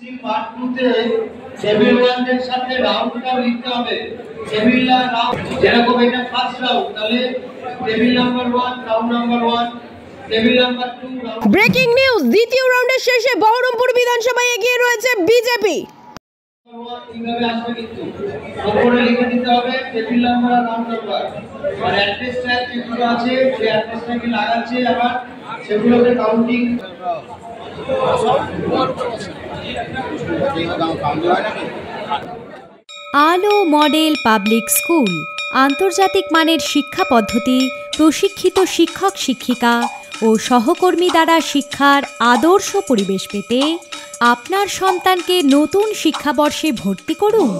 Part 2 তে table 1 এর সাথে রাউন্ডটাও লিখতে হবে। টেবিল রাউন্ড যেরকম এটা ফার্স্ট রাউন্ড, তাহলে table number 1 round number 1, table number 2 round. Breaking news, দ্বিতীয় রাউন্ডের শেষে বহরমপুর বিধানসভায় এগিয়ে রয়েছে বিজেপি। কিভাবে আসবে কিন্তু উপরে লিখে দিতে হবে টেবিল নাম্বার আর রাউন্ড নাম্বার, আর অ্যাড্রেস ট্যাগ যেগুলো আছে সেই অ্যাড্রেসটাকে লাগাচ্ছে, আবার সেগুলোকে কাউন্টিং। আলো মডেল পাবলিক স্কুল আন্তর্জাতিক মানের শিক্ষা পদ্ধতি, প্রশিক্ষিত শিক্ষক শিক্ষিকা ও সহকর্মী দ্বারা শিক্ষার আদর্শ পরিবেশ পেতে আপনার সন্তানকে নতুন শিক্ষাবর্ষে ভর্তি করুন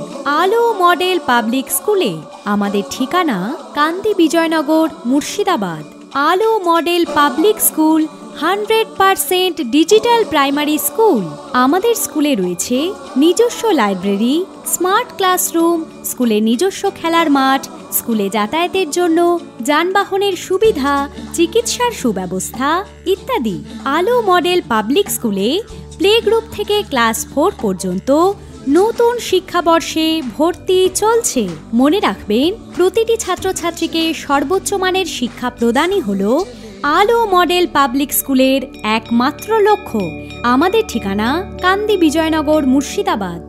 আলো মডেল পাবলিক স্কুলে। আমাদের ঠিকানা কান্দি বিজয়নগর, মুর্শিদাবাদ। আলো model public school 100% digital primary school. আমাদের স্কুলে রয়েছে নিজস্ব লাইব্রেরি, স্মার্ট ক্লাসরুম, স্কুলে নিজস্ব খেলার মাঠ, স্কুলে যাতায়াতের জন্য যানবাহনের সুবিধা, চিকিৎসার সুব্যবস্থা ইত্যাদি। আলো মডেল পাবলিক স্কুলে প্লে গ্রুপ থেকে ক্লাস 4 পর্যন্ত নতুন শিক্ষাবর্ষে ভর্তি চলছে। মনে রাখবেন, প্রতিটি ছাত্রছাত্রীকে সর্বোচ্চ মানের শিক্ষা প্রদানই হলো আলো মডেল পাবলিক স্কুলের একমাত্র লক্ষ্য। আমাদের ঠিকানা কান্দি বিজয়নগর, মুর্শিদাবাদ।